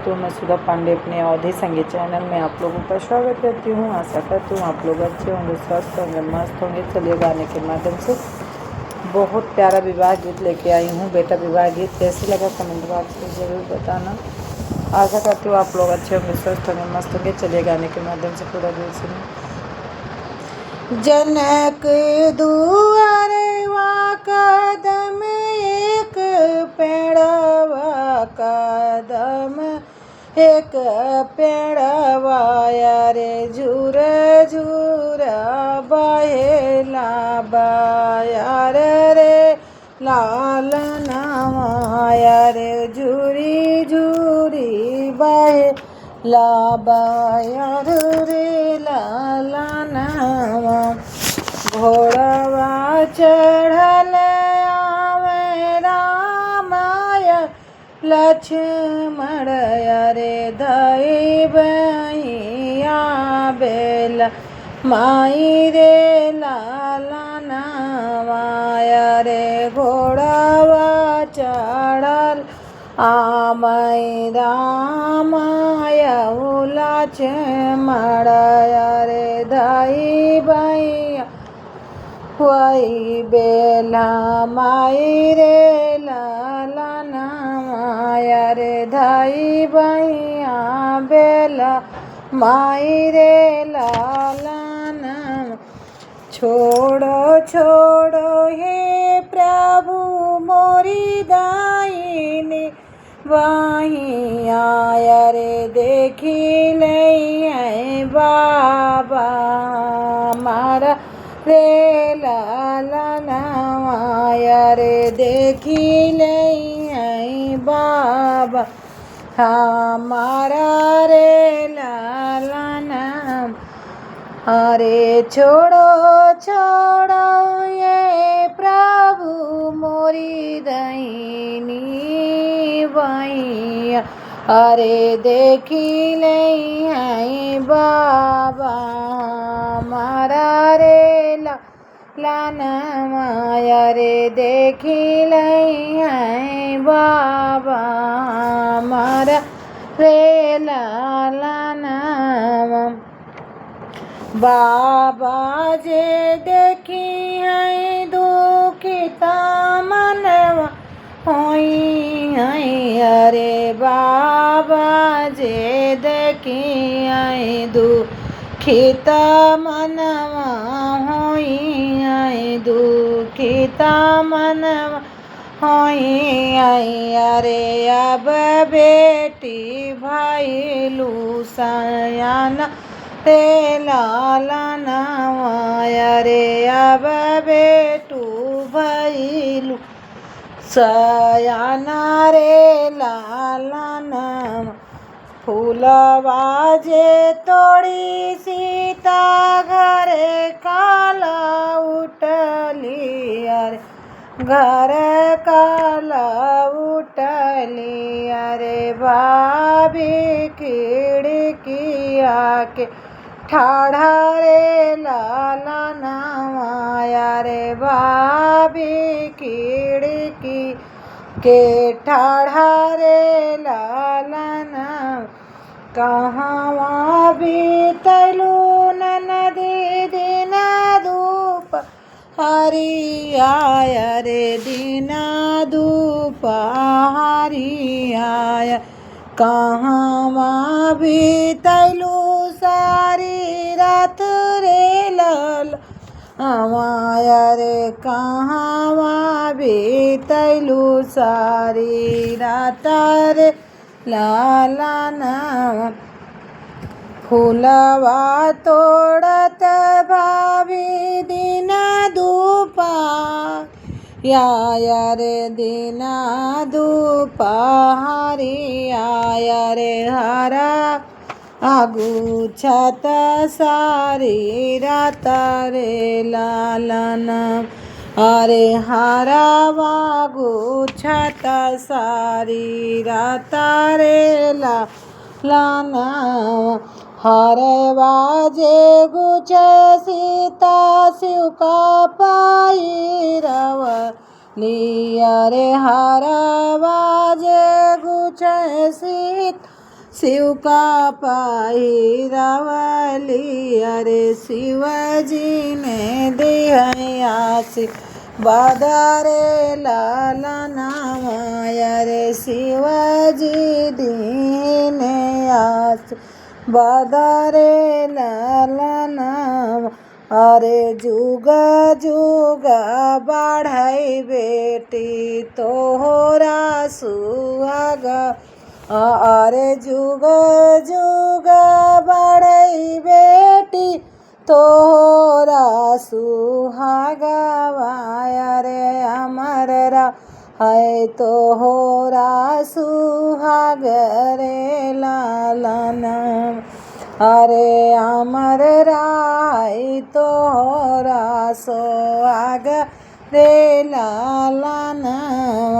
दोस्तों, मैं सुधा पांडे अपने अवधि संगीत चैनल में आप लोगों का स्वागत करती हूँ। आशा करती हूँ आप लोग अच्छे होंगे, स्वस्थ होंगे, मस्त होंगे। चलिए गाने के माध्यम से बहुत प्यारा विवाह गीत लेके आई हूँ। बेटा विवाह गीत कैसे लगा कमेंट बॉक्स में ज़रूर बताना। आशा करती हूँ आप लोग अच्छे होंगे, स्वस्थ होंगे, मस्त होंगे। चलिए गाने के माध्यम से पूरा गीत सुनिए। जनक दुआरे वा कदम एक पेड़वा कदम एक पेड़वा रे झूर झूर बहेला बायार रे लाल नवाया रे झूरी झूरी बहे ला बायार रे लाल नवा घोड़वा चढ़ल आवे रामाय लक्ष्मण रे धई बहिया बेल माई रे लाला नवाया रे घोड़वा चढ़ल आमय रामाय लक्ष्मण रे धई बहिया वही बेला माई रे लाला नवाया रे धई बहिया बेला माई रे लाला नवा छोड़ो छोड़ो हे प्रभु मोरी दाहिनी वहीं आया रे देखी ले बाबा मारा रे लाला नवाया रे देखी ले बाबा हमारा रे लाला नाम। अरे छोड़ो छोड़ो ये प्रभु मोरी दईनी वैया अरे देखी ले बाबा हमारा रे लाला नवाया रे देखी ले बाबा हमारा रे लाला नवा बाबा जे देखी है दुखिता मनवा होई है अरे बाबा जे देखी है दुखिता मनवा होई है दुखिता मनवा होई है अरे अब बेटी भाई लूसयाना रे लाला नवाया रे अब बेटू भैलू सयाना रे लाला नवा फूलवा जे तोड़ी सीता घरे काला उठली अरे घर काला उठली अरे भाभी खिड़किया के ठाढ़ा रे लाला नवाया रे भाभी खिड़की के ठाढ़ा रे लाला नवा कहाँ बीतलू नदी दिन धूप हरी आया रे दीना धूप हरी आया कहाँ बीतलू सारी रात रे लाल हमाया रे कहाँ बीतलू सारी रात रे लाला नवा फूलवा तोड़त भाभी दिन धूपा आया रे दीना दुपहरी आया रे हरा आगू छत सारी रात रे लालन अरे हरा वागू छत सारी रात रे लाना हरे बाजे गुच सीता शिव का पाई रव लिया रे हरा बाजे गुच सीता शिव का पहिरावली अरे शिवजी ने दिहयासी बादारे लाला नाम अरे शिवजी दीने आस बादारे लाला नाम अरे जुगा जुगा बढ़ाई बेटी तोहरा सुहागा अरे जुग जुग बढ़ई बेटी तोहरा सुहागवा अरे अमर है तोहरा सुहाग रे लाला नाम अरे अमर राय तोहरा सुहाग रे लाला नाम।